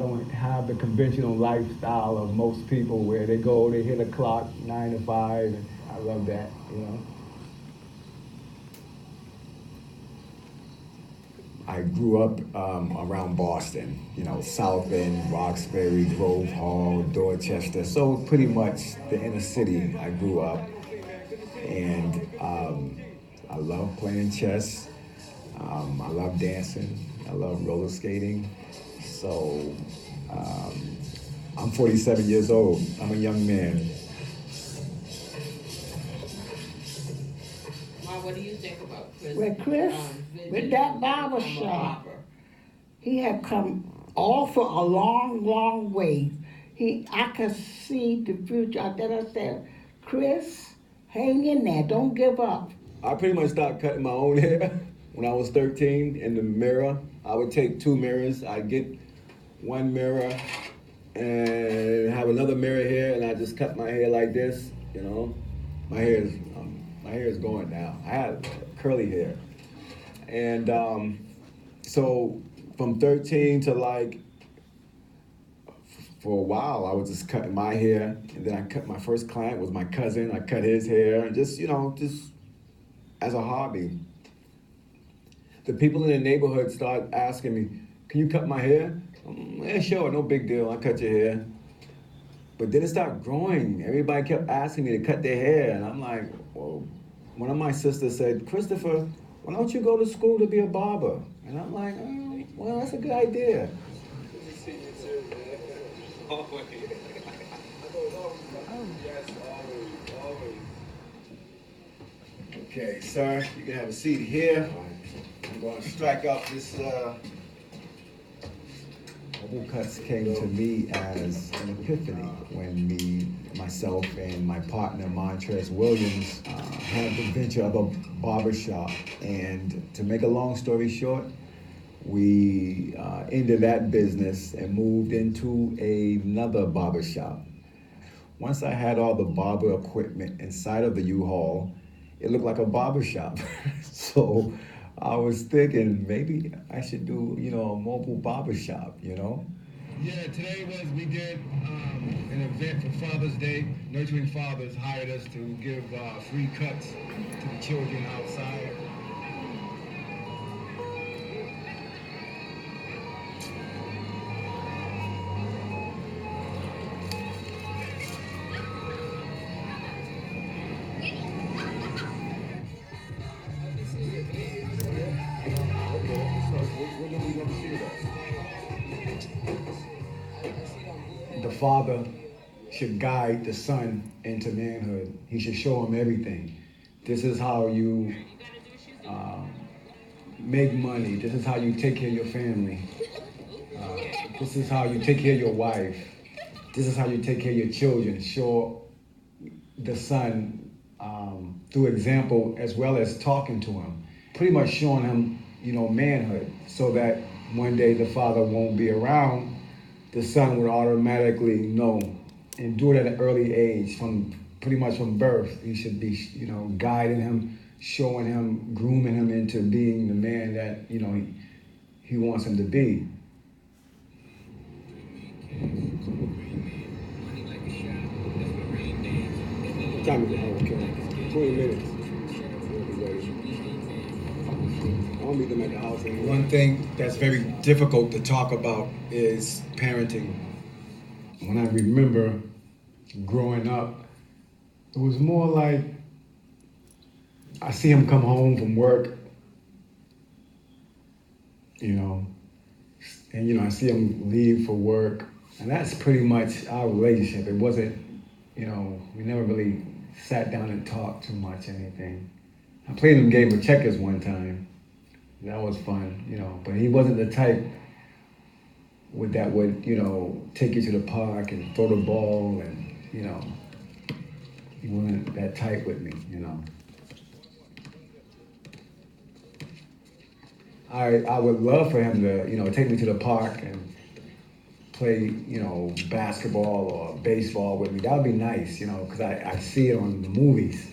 don't have the conventional lifestyle of most people where they go, they hit a clock, 9 to 5. And I love that, you know. I grew up around Boston, South End, Roxbury, Grove Hall, Dorchester. So pretty much the inner city I grew up. And I love playing chess. I love dancing. I love roller skating. So I'm 47 years old. I'm a young man. Ma, what do you think about Chris? With Chris, with that barber shop, he had come awful a long, long way. I could see the future. Then I said, Chris, hang in there, don't give up. I pretty much started cutting my own hair when I was 13 in the mirror. I would take two mirrors. I'd get one mirror and have another mirror here, and I just cut my hair like this. My hair is going now. I had curly hair. And so from 13 to for a while, I was just cutting my hair, and then I cut my first client was my cousin. I cut his hair, and just as a hobby. The people in the neighborhood started asking me, "Can you cut my hair?" Yeah, sure, no big deal. I cut your hair. But then it started growing. Everybody kept asking me to cut their hair, and I'm like, well, one of my sisters said, "Christopher, why don't you go to school to be a barber?" And I'm like, oh, well, that's a good idea. Okay, sir, you can have a seat here. I'm going to strike up this. Bowl cuts came to me as an epiphany when myself, and my partner Montrez Williams had the venture of a barbershop. And to make a long story short, we ended that business and moved into another barbershop. Once I had all the barber equipment inside of the U-Haul, it looked like a barbershop. So I was thinking maybe I should do, a mobile barbershop. Yeah, we did an event for Father's Day. Nurturing Fathers hired us to give free cuts to the children outside. The father should guide the son into manhood. He should show him everything. This is how you make money. This is how you take care of your family. This is how you take care of your wife. This is how you take care of your children. Show the son through example as well as talking to him. Pretty much showing him, manhood, so that one day the father won't be around, the son would automatically know and do it at an early age, pretty much from birth. He should be, guiding him, showing him, grooming him into being the man that, he wants him to be. Time to go. Okay. 20 minutes. I'll meet them at the house. One thing that's very difficult to talk about is parenting. When I remember growing up, it was more like I see him come home from work, and I see him leave for work, and that's pretty much our relationship. It wasn't, we never really sat down and talked too much, anything. I played him a game of checkers one time. That was fun, but he wasn't the type that would, take you to the park and throw the ball, and, he wasn't that type with me, I would love for him to, take me to the park and play, basketball or baseball with me. That would be nice, because I see it on the movies,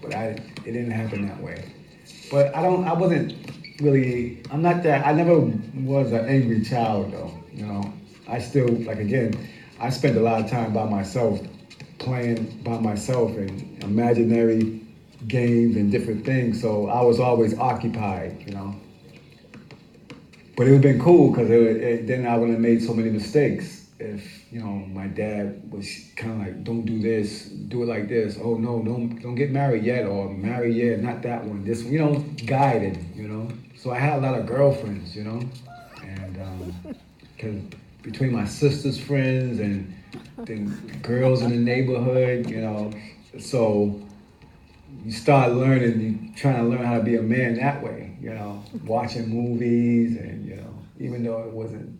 but it didn't happen that way. But I wasn't really, I'm not that, I never was an angry child though, I still, like again, I spent a lot of time by myself, playing by myself in imaginary games and different things. So I was always occupied, you know. But it would have been cool because then I wouldn't have made so many mistakes. If you know my dad was kind of like, don't do this, do it like this. Oh no, don't get married yet, or marry yet, not that one. This, you know, guided, you know. So I had a lot of girlfriends, you know, and because between my sister's friends and the girls in the neighborhood, you know, so you start learning, you trying to learn how to be a man that way, you know, watching movies and, you know, even though it wasn't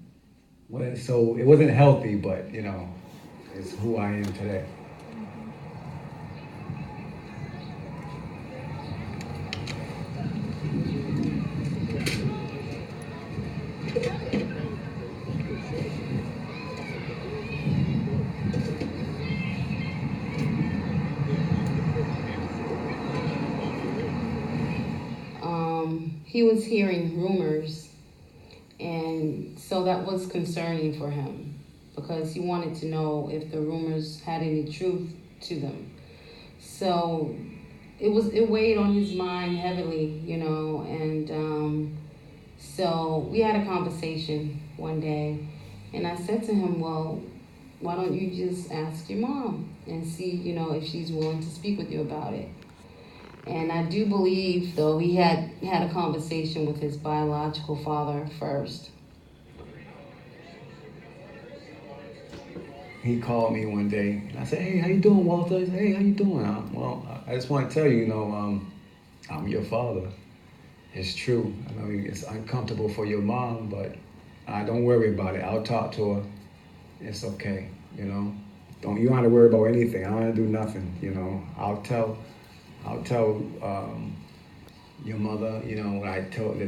so, it wasn't healthy, but, you know, it's who I am today. He was hearing rumors, and so that was concerning for him because he wanted to know if the rumors had any truth to them. So it weighed on his mind heavily, you know, and so we had a conversation one day, and I said to him, well, why don't you just ask your mom and see, you know, if she's willing to speak with you about it. And I do believe, though, he had a conversation with his biological father first. He called me one day, and I said, hey, how you doing, Walter? He said, hey, how you doing? Well, I just want to tell you, you know, I'm your father. It's true. I know it's uncomfortable for your mom, but don't worry about it. I'll talk to her. It's okay, you know. You don't have to worry about anything. I don't have to do nothing, you know. I'll tell your mother, you know, when I told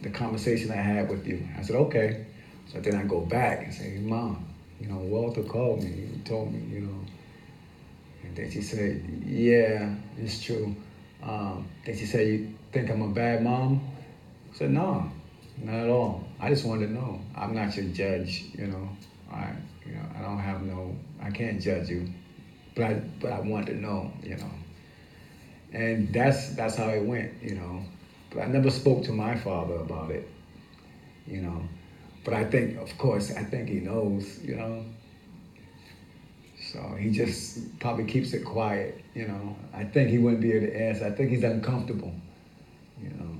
the conversation I had with you. I said, okay. So then I go back and say, hey, Mom, you know, Walter called me. He told me, you know. And then she said, yeah, it's true. Then she said, you think I'm a bad mom? I said, no, not at all. I just wanted to know. I'm not your judge, you know. I can't judge you. But I want to know, you know. And that's how it went, you know. But I never spoke to my father about it, you know. But I think he knows, you know. So he just probably keeps it quiet, you know. I think he wouldn't be able to answer. I think he's uncomfortable, you know.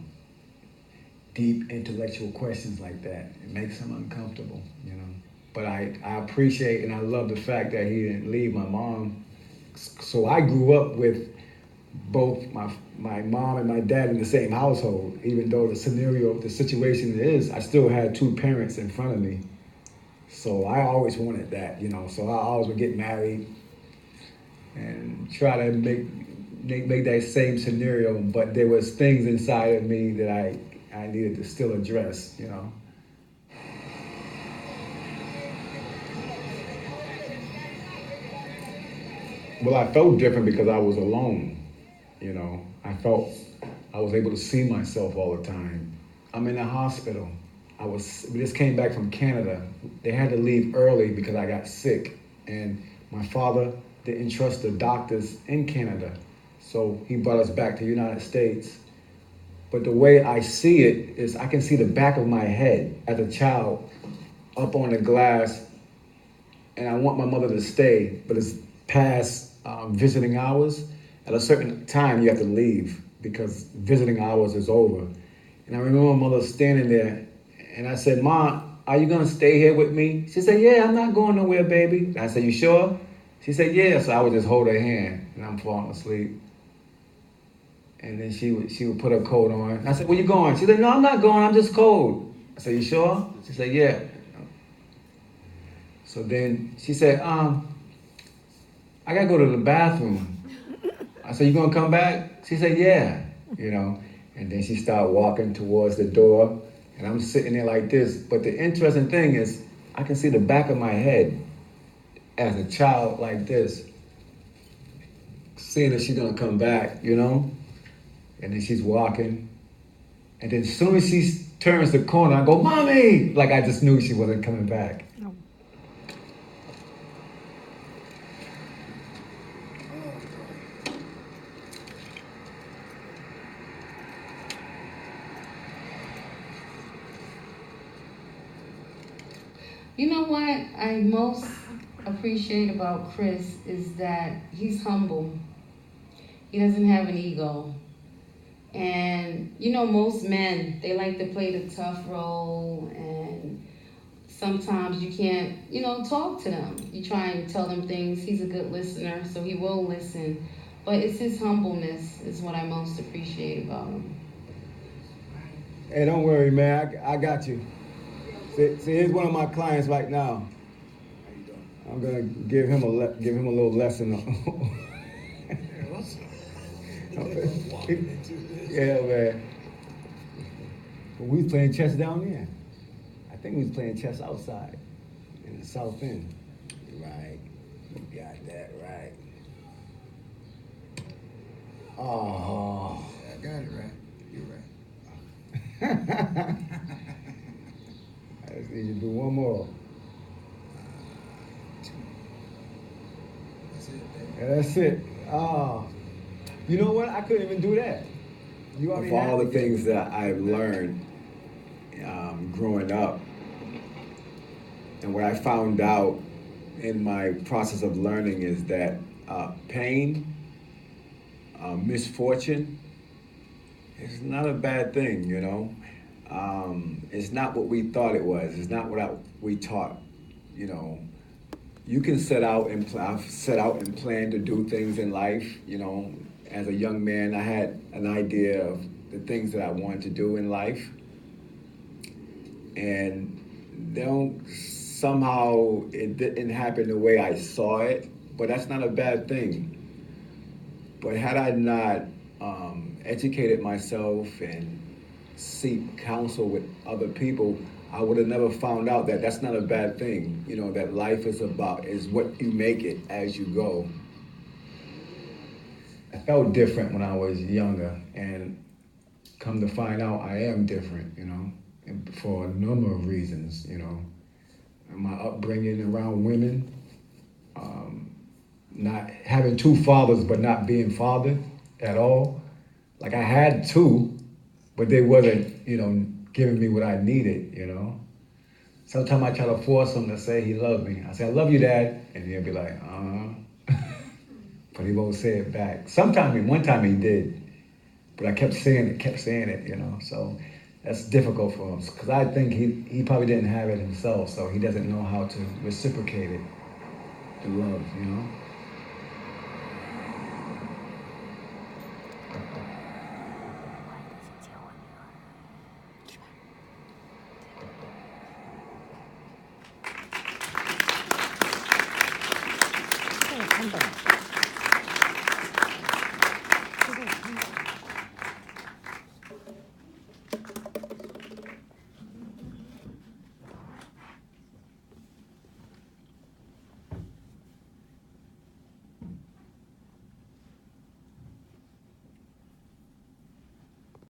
Deep intellectual questions like that, it makes him uncomfortable, you know. But I appreciate and I love the fact that he didn't leave my mom. So I grew up with both my mom and my dad in the same household, even though the situation is, I still had two parents in front of me. So I always wanted that, you know. So I always would get married and try to make that same scenario, but there was things inside of me that I needed to still address, you know. Well, I felt different because I was alone. You know, I felt I was able to see myself all the time. I'm in the hospital. We just came back from Canada. They had to leave early because I got sick. And my father didn't trust the doctors in Canada. So he brought us back to the United States. But the way I see it is I can see the back of my head as a child up on the glass. And I want my mother to stay, but it's past visiting hours. At a certain time, you have to leave because visiting hours is over. And I remember my mother standing there, and I said, Mom, are you going to stay here with me? She said, yeah, I'm not going nowhere, baby. And I said, you sure? She said, yeah. So I would just hold her hand, and I'm falling asleep. And then she would put her coat on. I said, where you going? She said, no, I'm not going. I'm just cold. I said, you sure? She said, yeah. So then she said, I got to go to the bathroom. I said, you gonna come back? She said, yeah, you know. And then she started walking towards the door, and I'm sitting there like this. But the interesting thing is, I can see the back of my head as a child like this, seeing that she's gonna come back, you know. And then she's walking, and then as soon as she turns the corner, I go, Mommy! Like I just knew she wasn't coming back. You know what I most appreciate about Chris is that he's humble. He doesn't have an ego. And you know, most men, they like to play the tough role, and sometimes you can't, talk to them. You try and tell them things. He's a good listener, so he will listen. But it's his humbleness is what I most appreciate about him. Hey, don't worry, man. I got you. See, here's one of my clients right now. I'm gonna give him a little lesson. Yeah, man. But we was playing chess down there. I think we was playing chess outside in the south end. Right. You got that right. Oh. I got it right. You're right. I just need you to do one more. That's it, baby. Yeah, that's it. You know what? I couldn't even do that. You already Of all had the me. things that I've learned growing up, and what I found out in my process of learning is that pain, misfortune, is not a bad thing, you know. It's not what we thought it was. It's not what we taught, you know. You can set out and plan to do things in life, you know. As a young man, I had an idea of the things that I wanted to do in life, and somehow it didn't happen the way I saw it, but that's not a bad thing. But had I not educated myself and seek counsel with other people, I would have never found out that that's not a bad thing. You know, that life is what you make it as you go. I felt different when I was younger, and come to find out I am different, you know, and for a number of reasons, you know. My upbringing around women, not having two fathers but not being fathered at all. Like I had two, but they wasn't, giving me what I needed, you know. Sometimes I try to force him to say he loved me. I say, I love you, Dad, and he'll be like, but he won't say it back. One time he did, but I kept saying it, you know. So that's difficult for him because I think he probably didn't have it himself, so he doesn't know how to reciprocate it, the love, you know.